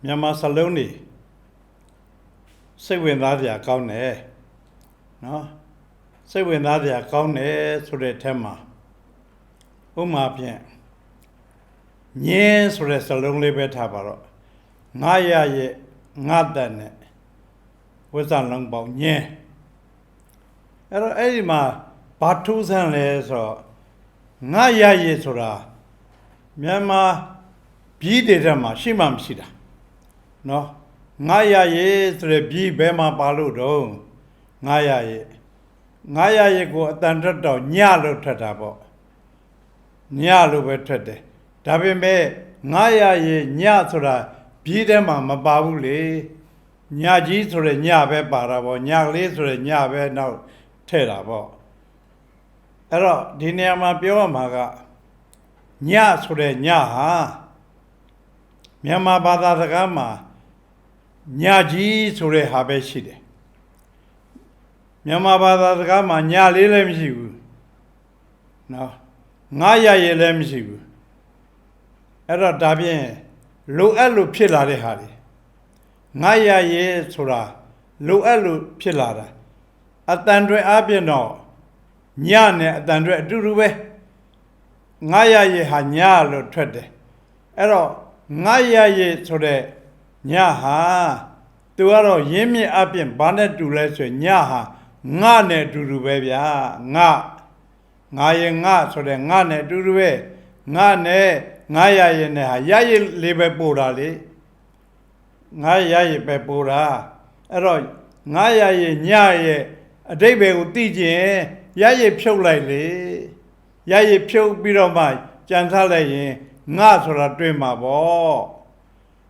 မြန်မာစလုံးနေစိတ်ဝင်စားစရာကောင်းတယ်နော်စိတ်ဝင်စားစရာကောင်းတယ်ဆိုတဲ့အထက်မှာဥပမာဖြင့်ညင်းဆိုတဲ့စလုံးလေးပဲထားပါတော့ငါရရဲ့ငါတန်နဲ့ဝိဇ္ဇာလုံးပေါင်းညင်းအဲ့တော့အဲ့ဒီမှာဘာထူးဆန်းလဲဆိုတော့ငါရရဲ့ဆိုတာမြန်မာပြည်တွေထဲမှာရှိမှမရှိတာနော်ငါရရဲ့ဆိုတဲ့ပြည်ဘယ်မှာပါလို့တော့ငါရရဲ့ကိုအတန်ထွက်တော့ညလို့ထွက်တာပေါ့ညလို့ပဲထွက်တယ်ဒါပေမဲ့ငါရရဲ့ညဆိုတာပြည်ထဲမှာမပါဘူးလေညကြီးဆိုတဲ့ညပဲပါတာပေါ့ညကလေးဆိုတဲ့ညပဲနောက်ထည့်တာပေါ့အဲ့တော့ဒီနေရာမှာပြောရမှာကညဆိုတဲ့ညဟာမြန်မာဘာသာစကားမှာညကြီးဆိုတဲ့ဟာပဲရှိတယ်မြန်မာဘာသာစကားမှာညလေးလည်းမရှိဘူးနော်ငါရရဲ့လည်းမရှိဘူးအဲ့တော့ဒါဖြင့်လိုအပ်လို့ဖြစ်လာတဲ့ဟာတွေငါရရဲ့ဆိုတာလိုအပ်လို့ဖြစ်လာတာအတန်တွေအပြင်တော့ညနဲ့အတန်တွေအတူတူပဲငါရရဲ့ဟာညလို့ထွက်တယ်အဲ့တော့ငါရရဲ့ဆိုတဲ့ညဟာသူကတော့ရင်းမြစ်အပြင်ဘာနဲ့တူလဲဆိုရင်ညဟာငါနဲ့အတူတူပဲဗျာငါရဲ့ငါဆိုတဲ့ငါနဲ့အတူတူပဲငါနဲ့ငါရရဲ့နဲ့ဟာရရဲ့လေးပဲပို့တာလေငါရရဲ့ပဲပို့တာအဲ့တော့ငါရရဲ့ညရဲ့အတိတ်ပဲကိုသိကျင်ရရဲ့ဖြုတ်လိုက်လေရရဲ့ဖြုတ်ပြီးတော့မှကြံထားလိုက်ရင်ငါဆိုတာတွေ့မှာပေါ့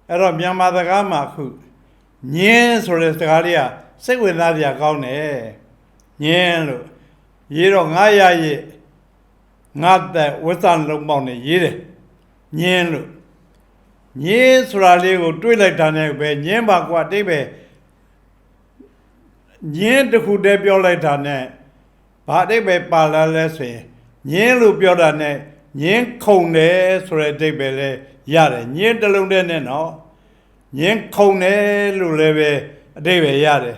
အဲ့တော့မြန်မာစကားမှာအခုညင်းဆိုတဲ့စကားလေးကစိတ်ဝင်စားစရာကောင်းတယ်ညင်းလို့ရေးတော့ငါရရဲ့ငါတဲ့ဝိဇ္ဇာလုံးပေါက်နဲ့ရေးတယ်ညင်းလို့ညင်းဆိုတာလေးကိုတွေးလိုက်တာနဲ့ပဲညင်းပါကွာတိတ်ပဲညင်းတစ်ခုတည်းပြောလိုက်တာနဲ့ဘာတိတ်ပဲပါလာလဲဆိုရင်ညင်းလို့ပြောတာနဲ့ညင်းခုံတယ်ဆိုတဲ့တိတ်ပဲလဲရတယ်ညင်းတစ်လုံးတည်းနဲ့နော်ညင်းခုံတယ်လို့လည်းပဲအတိတ်ပဲရတယ်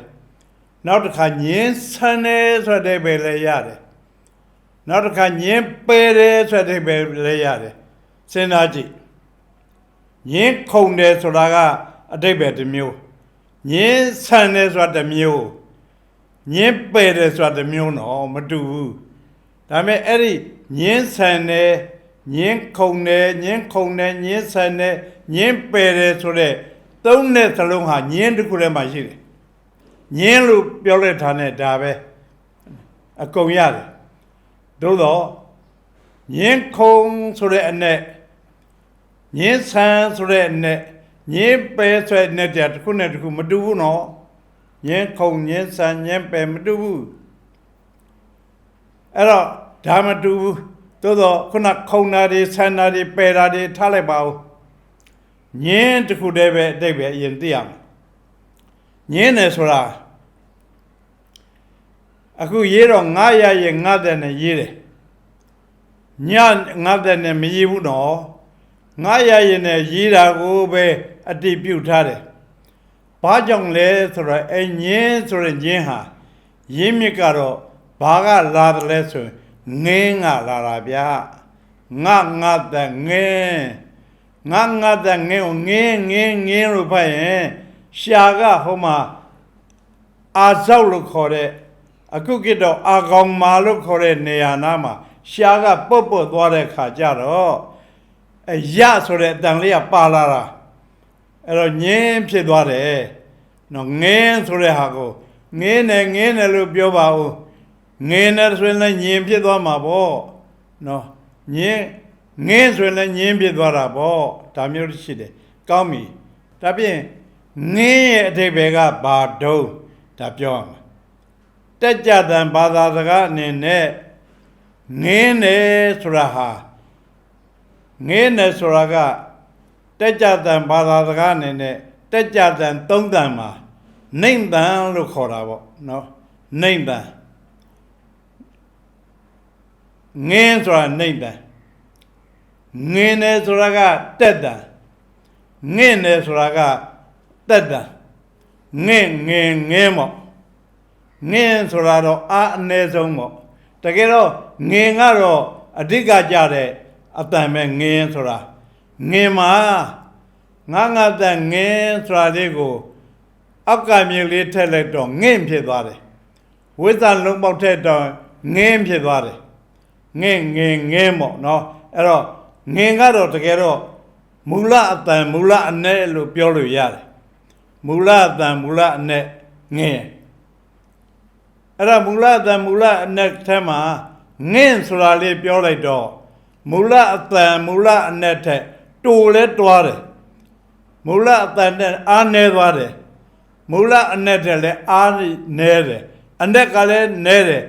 နောက်တစ်ခါညင်းဆန်းတယ်ဆိုတဲ့ပဲလဲရတယ်နောက်တစ်ခါညင်းပယ်တယ်ဆိုတဲ့ပဲလဲရတယ်စဉ်းစားကြည့်ညင်းခုံတယ်ဆိုတာကအတိတ်ပဲတစ်မျိုးညင်းဆန်းတယ်ဆိုတာတစ်မျိုးညင်းပယ်တယ်ဆိုတာတစ်မျိုးနော်မတူဘူးဒါပေမဲ့အဲ့ဒီညင်းဆန်းတယ်ညင်းခုံတယ်ညင်းဆန်းတယ်ညင်းပယ်တယ်ဆိုတဲ့သုံးတဲ့စလုံးဟာညင်းတစ်ခုထဲမှာရှိတယ်ညင်းလို့ပြောလိုက်တာနဲ့ဒါပဲအကုန်ရတယ်သို့တော့ညင်းခုံဆိုတဲ့အနဲ့ညင်းဆန်းဆိုတဲ့အနဲ့ညင်းပယ်ဆိုတဲ့အနဲ့တစ်ခုနဲ့တစ်ခုမတူဘူးနော်ညင်းခုံညင်းဆန်းညင်းပယ်မတူဘူးအဲ့တော့ဒါမတူဘူးသို့တော့ခုနခုံတာတွေဆန်းတာတွေပယ်တာတွေထားလိုက်ပါဦးညင်းတစ်ခုတည်းပဲအတိတ်ပဲအရင်သိရမယ်ညင်းတယ်ဆိုတာအခုရေးတော့ငါရရဲ့ငါတဲ့နဲ့ရေးတယ်ညငါတဲ့နဲ့မရေးဘူးနော်ငါရရဲ့နဲ့ရေးတာကိုပဲအတိပြုထားတယ်ဘာကြောင့်လဲဆိုတော့အဲညင်းဆိုတဲ့ညင်းဟာရင်းမြစ်ကတော့ဘာကလာတယ်လဲဆိုရင်ငင်းကလာတာဗျာငါတဲ့ငင်းငါတဲ့ငင်းကိုငင်းလို့ဖတ်ရင်ရှာကဟိုမှာအာဇောက်လို့ခေါ်တဲ့အခုကတော့အာကောင်မာလို့ခေါ်တဲ့နေရာနားမှာရှာကပုတ်သွားတဲ့ခါကျတော့ရဆိုတဲ့အတန်လေးကပါလာတာအဲ့တော့ငင်းဖြစ်သွားတယ်နော်ငင်းဆိုတဲ့ဟာကိုငင်းတယ်လို့ပြောပါဦးငင်းတယ်ဆိုရင်လည်းညင်ဖြစ်သွားမှာပေါ့နော်ငင်းဆိုရင်လည်းညင်းဖြစ်သွားတာပေါ့ဒါမျိုးရှိတယ်ကောင်းပြီဒါဖြင့်ငင်းရဲ့အဓိပ္ပာယ်ကဘာတုံးဒါပြောရမှာတက်ကြတန်ဘာသာစကားအနေနဲ့ငင်းတယ်ဆိုတာဟာငင်းတယ်ဆိုတာကတက်ကြတန်ဘာသာစကားအနေနဲ့တက်ကြတန်သုံးတန်မှာနှိမ့်တန်လို့ခေါ်တာပေါ့နော်နှိမ့်တန်ငင်းဆိုတာနှိမ့်တန်ငင်းတယ်ဆိုတာကတက်တန် ngin ne suraga teta ngin mo ngin surado a ne mo takero ngingaro adika jare atame ngin sura ngima nga ta ngin surade ko akka mi le thek lai to ngin phit twa de withan long pauk thek to ngin phit twa de ngin mo noအဲ့တော့ငင်ကတော့တကယ်တော့မူလအတန်မူလအနဲ့လို့ပြောလို့ရတယ်မူလအတန်မူလအနဲ့ငင်အဲ့ဒါမူလအတန်မူလအနဲ့ထဲမှာငင်ဆိုတာလေးပြောလိုက်တော့မူလအတန်မူလအနဲ့ထက်တူလဲတွားတယ်မူလအတန်နဲ့အားနည်းသွားတယ်မူလအနဲ့ထက်လည်းအားနည်းတယ်အနဲ့ကလည်းနည်းတယ်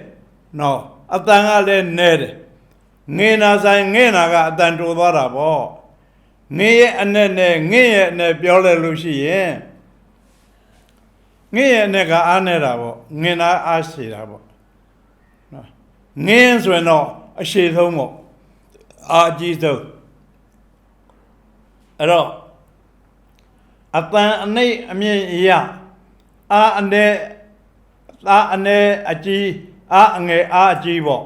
နော်အတန်ကလည်းနည်းတယ်ငင်နာဆိုင်ငင်နာကအတန်တူသွားတာပေါ့ငင်ရဲ့အနဲ့နဲ့ငင်ရဲ့အနဲ့ပြောလိုက်လို့ရှိရင်ငင်ရဲ့အနဲ့ကအားနေတာပေါ့ငင်နာအားရှိတာပေါ့နော်ငင်ဆိုရင်တော့အရှိဆုံးပေါ့အာအကြီးဆုံးအဲ့တော့အတန်အနှိမ့်အမြင့်အရာအာအနဲ့သားအနဲ့အကြီးအာအငယ်အာအကြီးပေါ့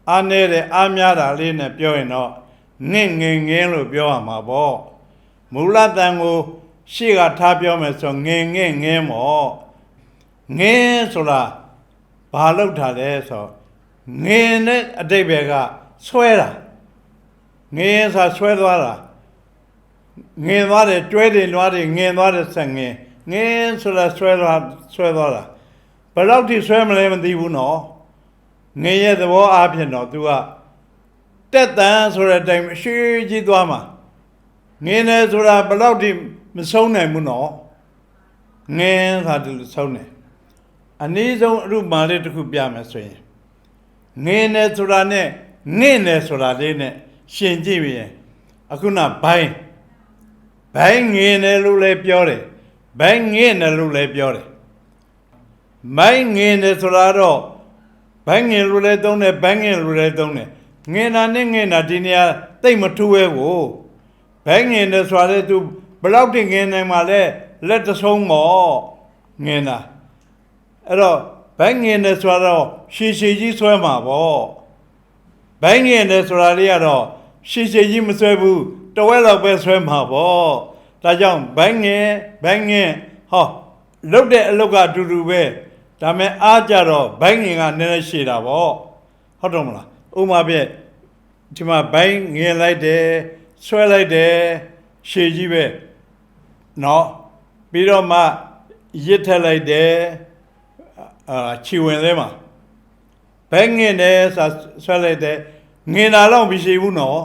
အားနေတဲ့အားများတာလေးနဲ့ပြောရင်တော့ငင်လို့ပြောရမှာပေါ့မူလတန်ကိုရှေ့ကထားပြောမယ်ဆိုငင်မောငင်ဆိုတာဘာလို့ထားလဲဆိုငင်နဲ့အတိတ်ပဲကဆွဲတာငင်ဆိုဆွဲသွားတာငင်သွားတယ်တွဲတယ်လွားတယ်ငင်သွားတယ်ဆက်ငင်ဆိုတာဆွဲသွားတာဘယ်တော့ထိဆွဲမလဲမသိဘူးနော်ငင်ရဲ့သဘောအားဖြင့်တော့ तू ကတက်တန်းဆိုတဲ့အတိုင်းအရှိကြီးသွားမှာငင်တယ်ဆိုတာဘယ်တော့ထိမဆုံးနိုင်ဘူးနော်ငင်ဆိုတာဒီလိုဆုံးတယ်အနည်းဆုံးအရုမာလေးတစ်ခုပြမယ်ဆိုရင်ငင်တယ်ဆိုတာနဲ့ငင်တယ်ဆိုတာလေးနဲ့ရှင်ကြည့်ပြီးအခုနဘိုင်းငင်တယ်လို့လည်းပြောတယ်ဘိုင်းငင်တယ်လို့လည်းပြောတယ်မိုင်းငင်တယ်ဆိုတာတော့ဘိုင်းငင်လို့လည်းသုံးတယ်ဘိုင်းငင်လို့လည်းသုံးတယ်ငင်နာနဲ့ငင်နာဒီနေရာတိတ်မထူးပဲကိုဘိုင်းငင်တယ်ဆိုတာလေ तू ဘလောက်တင်ငင်နိုင်မှာလဲလက်တဆုံးမော့ငင်နာအဲ့တော့ဘိုင်းငင်တယ်ဆိုတာတော့ရှည်ကြီးဆွဲမှာပေါ့ဘိုင်းငင်တယ်ဆိုတာလေးကတော့ရှည်ကြီးမဆွဲဘူးတဝက်လောက်ပဲဆွဲမှာပေါ့ဒါကြောင့်ဘိုင်းငင်ဟောလုတ်တဲ့အလုတ်ကအတူတူပဲဒါမဲ့အားကြတော့ဘိုင်းငင်ကနည်းနည်းရှည်တာပေါ့ဟုတ်တော့မလားဥမာပြည့်ဒီမှာဘိုင်းငင်လိုက်တယ်ဆွဲလိုက်တယ်ရှည်ကြီးပဲနော်ပြီးတော့မှရစ်ထက်လိုက်တယ်ခြေဝင်လေးမှာဘိုင်းငင်တယ်ဆွဲလိုက်တယ်ငင်တာတော့မရှိဘူးနော်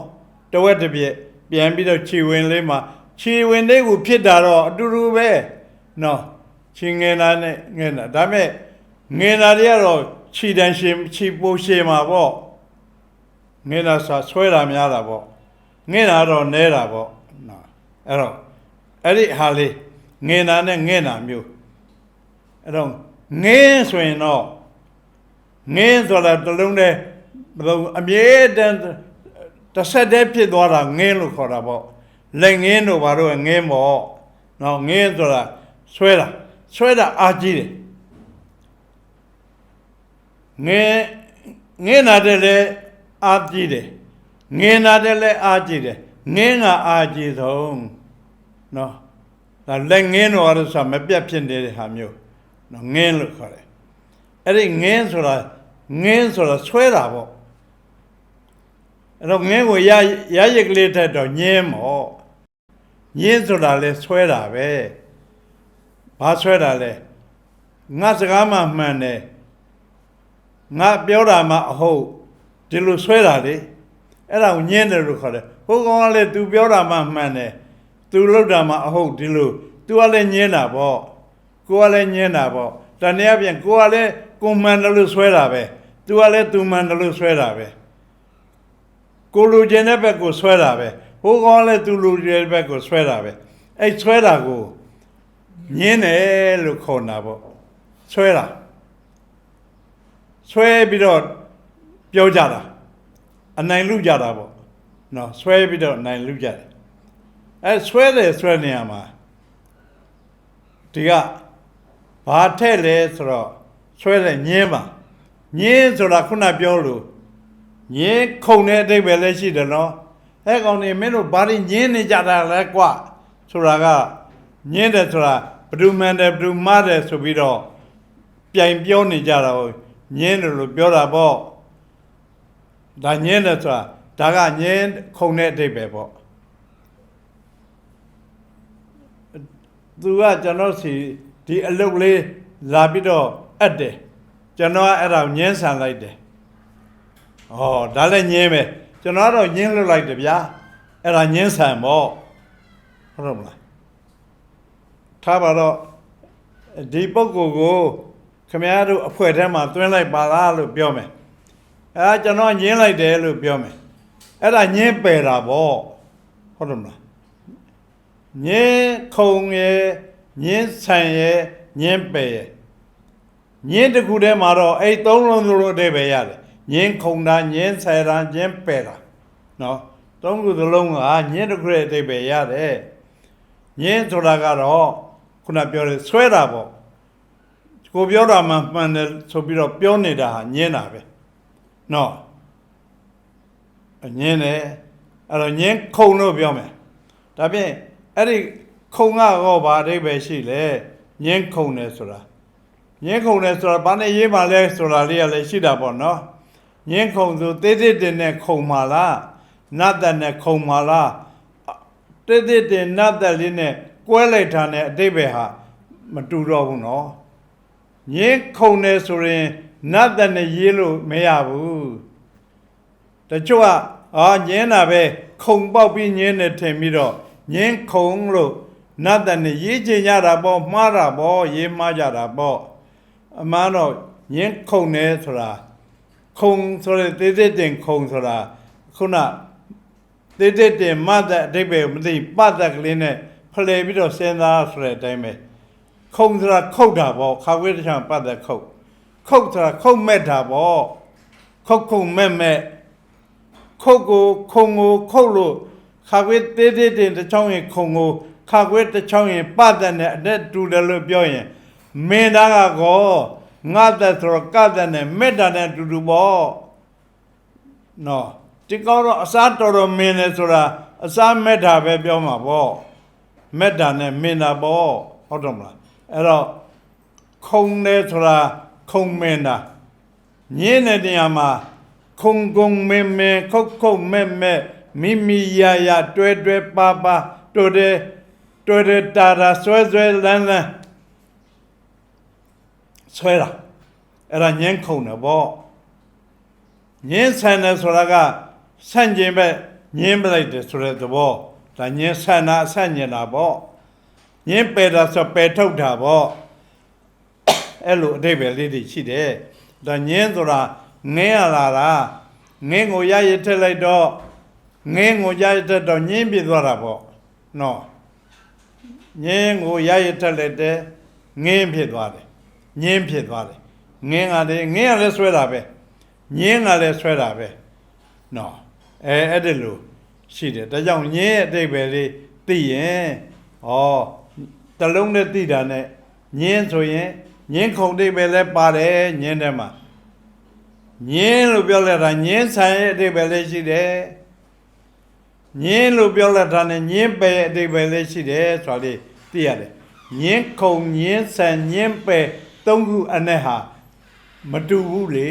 တဝက်တစ်ပြက်ပြန်ပြီးတော့ခြေဝင်လေးမှာခြေဝင်လေးကိုဖြစ်တာတော့အတူတူပဲနော်ခြေငင်တာနဲ့ငင်တာဒါမဲ့ငင်တာတွေကတော့ခြေတန်းရှင်ခြေပိုးရှည်မှာပေါ့ငင်တာဆွဲတာများတာပေါ့ငင်တာတော့နဲတာပေါ့နော်အဲ့တော့အဲ့ဒီဟာလေးငင်တာနဲ့ငင်တာမျိုးအဲ့တော့ငင်ဆိုရင်တော့ငင်ဆိုတာတလုံးနဲ့အမြဲတမ်းတစ်ဆက်တည်းဖြစ်သွားတာငင်လို့ခေါ်တာပေါ့လက်ငင်တို့ဘာလို့ငင်ပေါ့နော်ငင်ဆိုတာဆွဲတာအားကြီးတယ်ငင်နာတယ်လေအားကြီးတယ်ငင်နာတယ်လေအားကြီးတယ်ငင်ကအားကြီးဆုံးနော်ဒါလက်ငင်တော့ဆိုမပြတ်ဖြစ်နေတဲ့ဟာမျိုးနော်ငင်လို့ခေါ်တယ်အဲ့ဒီငင်ဆိုတာဆွဲတာပေါ့အဲ့တော့ငင်ကိုရရကလေးထက်တော့ညင်းမော့ညင်းဆိုတာလဲဆွဲတာပဲဘာဆွဲတာလဲငါစကားမှမှန်တယ်ငါပြောတာမှအဟုတ်ဒီလိုဆွဲတာလေအဲ့ဒါကိုညင်းတယ်လို့ခေါ်တယ်ဟိုကောင်ကလည်း तू ပြောတာမှမှန်တယ် तू လုပ်တာမှအဟုတ်ဒီလို तू ကလည်းညင်းတာပေါ့ကိုကလည်းညင်းတာပေါ့တနည်းအားဖြင့်ကိုကလည်းကိုမှန်တယ်လို့ဆွဲတာပဲ तू ကလည်း तू မှန်တယ်လို့ဆွဲတာပဲကိုလူကျင်တဲ့ဘက်ကိုဆွဲတာပဲဟိုကောင်လည်း तू လူကျင်တဲ့ဘက်ကိုဆွဲတာပဲအဲ့ဆွဲတာကိုညင်းတယ်လို့ခေါ်တာပေါ့ဆွဲတာဆွဲပြီးတော့ပြောကြတာအနိုင်လူကြတာပေါ့နော်ဆွဲပြီးတော့အနိုင်လူကြတယ် ဆွဲတယ်ဆွဲနေရမှာဒီကဘာထက်လဲဆိုတော့ဆွဲတယ်ညင်းပါညင်းဆိုတာခုနပြောလို့ညင်းခုံတဲ့အတိတ်ပဲလည်းရှိတယ်နော်အဲ့ကောင်နေမင်းတို့ဘာလို့ညင်းနေကြတာလဲကွာဆိုတာကညင်းတယ်ဆိုတာဘယ်သူမှန်တယ်ဘယ်သူမှားတယ်ဆိုပြီးတော့ပြိုင်ပြောနေကြတာကိုညင်းတယ်လို့ပြောတာပေါ့ဒါညင်းတယ်ဆိုတာဒါကညင်းခုံတဲ့အတိတ်ပဲပေါ့သူကကျွန်တော်စီဒီအလုတ်လေးလာပြီးတော့အပ်တယ်ကျွန်တော်ကအဲ့ဒါညင်းဆန်လိုက်တယ်ဩဒါလည်းညင်းပဲကျွန်တော်ကတော့ညင်းလွတ်လိုက်တယ်ဗျာအဲ့ဒါညင်းဆန်ပေါ့ဟုတ်တော့မလားထားပါတော့ဒီပုဂ္ဂိုလ်ကိုခမည်းတော်အဖွဲ့ထဲမှာသွင်းလိုက်ပါလားလို့ပြောမယ်အဲကျွန်တော်ညင်းလိုက်တယ်လို့ပြောမယ်အဲ့ဒါညင်းပယ်တာပေါ့ဟုတ်တယ်မလားညင်းခုံရဲ့ညင်းဆန်ရဲ့ညင်းပယ်ရဲ့ညင်းတစ်ခုတည်းမှာတော့အဲ့သုံးလုံးလို့အဓိပ္ပာယ်ရတယ်ညင်းခုံတာညင်းဆယ်တာညင်းပယ်တာနော်သုံးခုသလုံးကညင်းတစ်ခုရဲ့အဓိပ္ပာယ်ရတယ်ညင်းဆိုတာကတော့ခုနပြောတယ်ဆွဲတာပေါ့ကိုပြောတာမှမှန်တယ်ဆိုပြီးတော့ပြောနေတာဟာညင်းတာပဲနော်ညင်းတယ်အဲ့တော့ညင်းခုံလို့ပြောမယ်ဒါဖြင့်အဲ့ဒီခုံကတော့ဘာအဓိပ္ပာယ်ရှိလဲညင်းခုံတယ်ဆိုတာညင်းခုံတယ်ဆိုတာဘာနဲ့ရေးမှလဲဆိုတာလေးကလည်းရှိတာပေါ့နော်ညင်းခုံဆိုတေးသေးတင်နဲ့ခုံပါလားနတ်သက်နဲ့ခုံပါလားတေးသေးတင်နတ်သက်လေးနဲ့ကွဲလိုက်တာနဲ့အတိတ်ပဲဟာမတူတော့ဘူးနော်ညင်းခုံတယ်ဆိုရင်နတ်သက်နဲ့ရေးလို့မရဘူးတချို့ကညင်းတာပဲခုံပေါက်ပြီးညင်းတယ်ထင်ပြီးတော့ညင်းခုံလို့နတ်သက်နဲ့ရေးချင်ကြတာပေါ့မှားတာပေါ့ရေးမှားကြတာပေါ့အမှန်တော့ညင်းခုံတယ်ဆိုတာခုံဆိုတဲ့တေးသေးတင်ခုံဆိုတာခုနတေးသေးတင်မတ်တဲ့အတိတ်ပဲမသိပတ်သက်ကလေးနဲ့ဖလှယ်ပြီးတော့စဉ်းစားဆိုတဲ့အတိုင်းပဲခုံဆိုတာခုတ်တာပေါ့ခါဝေးတစ်ချောင်းပတ်သက်ခုတ်ဆိုတာခုတ်မဲ့တာပေါ့ခုတ်မဲ့ခုတ်ကိုခုံကိုခုတ်လို့ခါဝေးတေးသေးတင်တစ်ချောင်းရင်ခုံကိုခါဝေးတစ်ချောင်းရင်ပတ်သက်နဲ့အတက်တူတယ်လို့ပြောရင်မင်းသားကကောငါသက်ဆိုတော့ကသက်နဲ့မေတ္တာနဲ့တူတူပေါ့နော်ဒီကောတော့အစားတော်မင်းနဲ့ဆိုတာအစားမေတ္တာပဲပြောမှာပေါ့မေတ္တာနဲ့မင်းတာပေါ့ဟုတ်တယ်မလားအဲ့တော့ခုံတယ်ဆိုတာခုံမင်းတာညင်းတဲ့နေရာမှာခုံမဲခုတ်မဲမိမိရတွဲပါတိုးတာဆွဲလန်းဆွဲတာအဲ့ဒါညင်းခုံတယ်ပေါ့ညင်းဆန်တယ်ဆိုတာကဆန့်ကျင်ပဲညင်းပလိုက်တယ်ဆိုတဲ့သဘောဒါညင်းဆန်တာဆန့်ကျင်တာပေါ့ညင်းပယ်တာဆိုပယ်ထုတ်တာပေါ့အဲ့လိုအဓိပ္ပာယ်လေးတွေရှိတယ်ဒါညင်းဆိုတာငင်းရလာတာငင်းကိုရရထက်လိုက်တော့ငင်းကိုရရထက်တော့ညင်းပြသွားတာပေါ့နော်ညင်းကိုရရထက်လိုက်တယ်ငင်းဖြစ်သွားတယ်ညင်းဖြစ်သွားတယ်ငင်းကလည်းဆွဲတာပဲညင်းကလည်းဆွဲတာပဲနော်အဲ့ဒါလို့ရှိတယ်ဒါကြောင့်ညင်းရဲ့အဓိပ္ပာယ်လေးသိရင်တလုံးနဲ့သိတာနဲ့ညင်းဆိုရင်ညင်းခုံအဓိပ္ပာယ်လည်းပါတယ်ညင်းထဲမှာညင်းလို့ပြောလိုက်တာညင်းဆိုင်ရဲ့အဓိပ္ပာယ်လေးရှိတယ်ညင်းလို့ပြောလိုက်တာနဲ့ညင်းပယ်ရဲ့အဓိပ္ပာယ်လေးရှိတယ်ဆိုတာလေးသိရတယ်ညင်းခုံညင်းဆန်ညင်းပယ်သုံးခုအနဲ့ဟာမတူဘူးလေ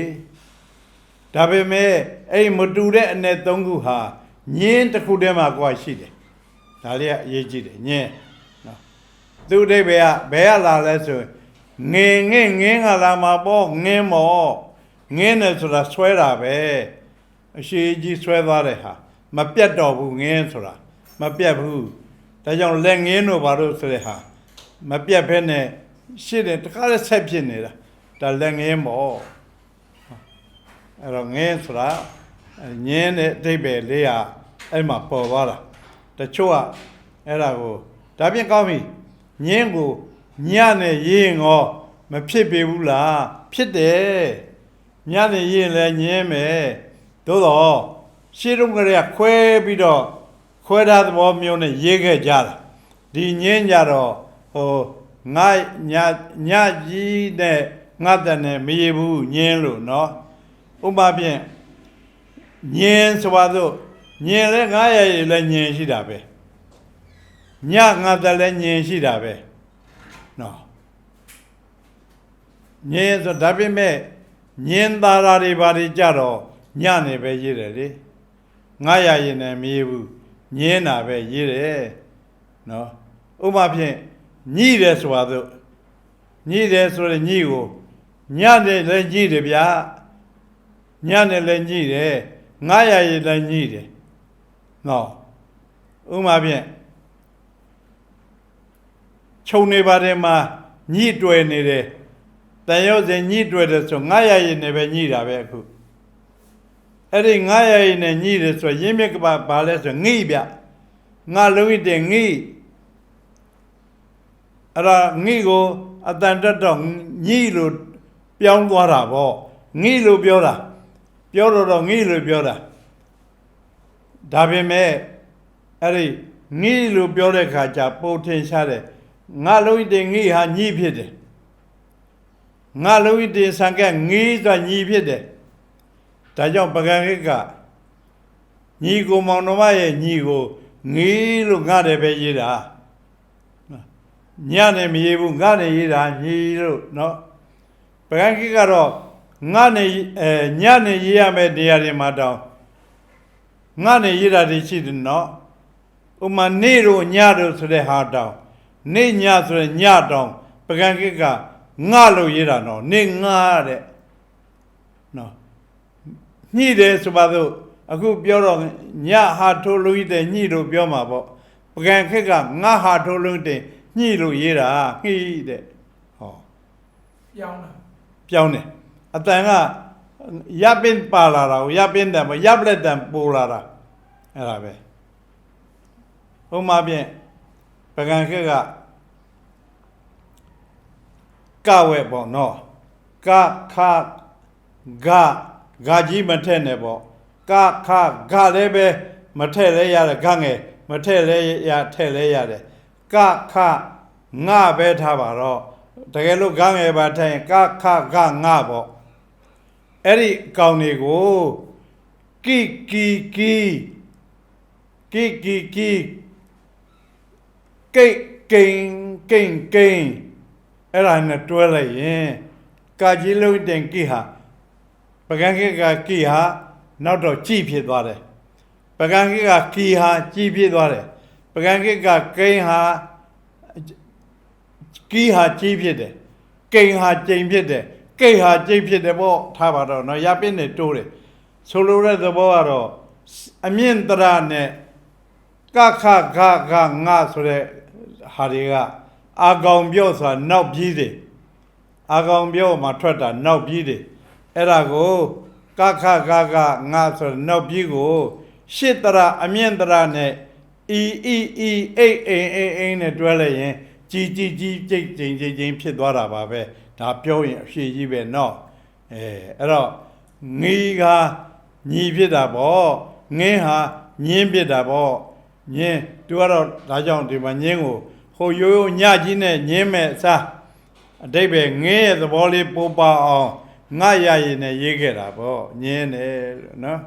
ဒါပေမဲ့အဲ့မတူတဲ့အနဲ့သုံးခုဟာညင်းတစ်ခုတည်းမှာကွာရှိတယ်ဒါလေးကအရေးကြီးတယ်ညင်းနော်သူအဓိပ္ပာယ်ကဘယ်ကလာလဲဆိုငင်းကလာမှာပေါ့ငင်းမောငင်းတယ်ဆိုတာဆွဲတာပဲအရှိကြီးဆွဲသွားတဲ့ဟာမပြတ်တော့ဘူးငင်းဆိုတာမပြတ်ဘူးဒါကြောင့်လက်ငင်းတို့ဘာလို့ဆိုတဲ့ဟာမပြတ်ဘဲနဲ့ရှင်းတယ်တခါလဲဆက်ဖြစ်နေတာဒါလက်ငင်းပေါ့အဲ့တော့ငင်းဆိုတာညင်းတဲ့အဓိပ္ပာယ်လေးဟာအဲ့မှာပေါ်သွားတာတချို့ကအဲ့ဒါကိုဒါပြင်ကောင်းပြီညင်းကိုညနဲ့ရေးငေါမဖြစ်ပေဘူးလားဖြစ်တယ်ညနဲ့ရေးလည်းညင်းမယ်သို့တော့ရှင်းတော့ကလေးခွဲပြီးတော့ ခွဲထားသဘောမျိုးနဲ့ရေးခဲ့ကြတာဒီညင်းကြတော့ဟိုငါညကြီးနဲ့ငါတန်နဲ့မရေဘူးညင်းလို့နော်ဥပမာဖြင့်ညင်းဆိုပါစို့ညင်းလဲ900ရည်လဲညင်းရှိတာပဲညငါတန်လဲညင်းရှိတာပဲနော်ညင်းဆိုဒါပေမဲ့ညင်းသားရာတွေဘာတွေကြတော့ညနေပဲရေးတယ်လေ900ရည်နဲ့မရေဘူးညင်းတာပဲရေးတယ်နော်ဥပမာဖြင့်ညိတယ်ဆိုပါစို့ညိတယ်ဆိုရင်ညိကိုညနဲ့လည်းညိတယ်ဗျာညနဲ့လည်းညိတယ်900ရည်လည်းညိတယ်နော်ဥပမာဖြင့်ခြုံနေပါတယ်မှာညိတွယ်နေတယ်တန်ရုပ်စဉ်ညိတွယ်တယ်ဆို900ရည်နဲ့ပဲညိတာပဲအခုအဲ့ဒီ900ရည်နဲ့ညိတယ်ဆိုရင်းမြစ်ကဘာလဲဆိုငိဗျငါလုံးဝတဲ့ငိအဲ့ဒါငိကိုအတန်တက်တော့ညိလို့ပြောင်းသွားတာပေါ့ငိလို့ပြောတာပြောတော့ငိလို့ပြောတာဒါပေမဲ့အဲ့ဒီငိလို့ပြောတဲ့ခါကျပိုထင်ရှားတယ်ငါလုံးတဲ့ငိဟာညိဖြစ်တယ်ငါလုံးတဲ့ဆံကငိဆိုတာညိဖြစ်တယ်ဒါကြောင့်ပကံခိကညီကိုမောင်တော်မရဲ့ညီကိုငေးလို့ငါတယ်ပဲရေးတာညနဲ့မရေးဘူးငါနဲ့ရေးတာညီလို့နော်ပကံခိကတော့ငါနဲ့ညနဲ့ရေးရမယ့်နေရာတွေမှာတောင်ငါနဲ့ရေးတာတွေရှိတယ်နော်ဥမာနေ့တို့ညတို့ဆိုတဲ့ဟာတောင်နေ့ညဆိုတဲ့ညတောင်ပကံခိကငါလို့ရေးတာနော်နေ့ငါတဲ့နော်ညှိတယ်ဆိုပါတော့အခုပြောတော့ညဟာထိုးလို့တဲ့ညှိလို့ပြောမှာပေါ့ပကံခက်ကငါဟာထိုးလို့တဲ့ညှိလို့ရေးတာငှိတဲ့ဟောပြောင်းတယ်အတန်ကရပ်ပင်းပါလာတာကိုရပ်ပင်းတယ်မရပ်လက်တန်ပိုလာတာအဲ့ဒါပဲဥမာဖြင့်ပကံခက်ကကဝဲပေါ့နော်ကခဂကြီးမထက်နဲ့ပေါ့ကခဂလည်းပဲမထက်လဲရတယ်ဂငယ်မထက်လဲရထက်လဲရတယ်ကခငါပဲထားပါတော့တကယ်လို့ဂငယ်ပါထက်ရင်ကခဂငါပေါ့အဲ့ဒီအကောင်တွေကိုကိကိကိကိကိအဲ့ဒါနဲ့တွဲလိုက်ရင်ကာကြီးလုံးတင်ကိဟာပကံခိကကိဟာနောက်တော့ကြည်ဖြစ်သွားတယ်ပကံခိကကိဟာကြည်ဖြစ်သွားတယ်ပကံခိကကိန်းဟာကိဟာကြည်ဖြစ်တယ်ကိန်းဟာကျိန်ဖြစ်တယ်ကိဟာကျိန်ဖြစ်တယ်ပေါ့ထားပါတော့နော်ရပင်းနဲ့တိုးတယ်ဆိုလိုတဲ့သဘောကတော့အမြင့်တရနဲ့ကခဂငါဆိုတဲ့ဟာတွေကအာကောင်ပြောဆိုတာနောက်ပြီးတယ်အာကောင်ပြောမှာထွက်တာနောက်ပြီးတယ်အဲ့ဒါကိုကခဂငါဆိုတဲ့နောက်ပြီးကိုရှစ်တရအမြင့်တရနဲ့အိနဲ့တွဲလိုက်ရင်ကြီးကြိတ်ဖြစ်သွားတာပါပဲဒါပြောရင်အဖြေကြီးပဲเนาะအဲ့တော့ငီးကညီဖြစ်တာပေါ့ငင်းဟာညင်းဖြစ်တာပေါ့ညင်းသူကတော့ဒါကြောင့်ဒီမှာညင်းကိုဟိုရိုးညကြီးနဲ့ညင်းမဲ့အစားအတိတ်ပဲငင်းရဲ့သဘောလေးပိုးပါအောင်ငါရရင်နဲ့ရေးခဲ့တာပေါ့ညင်းတယ်လို့နော်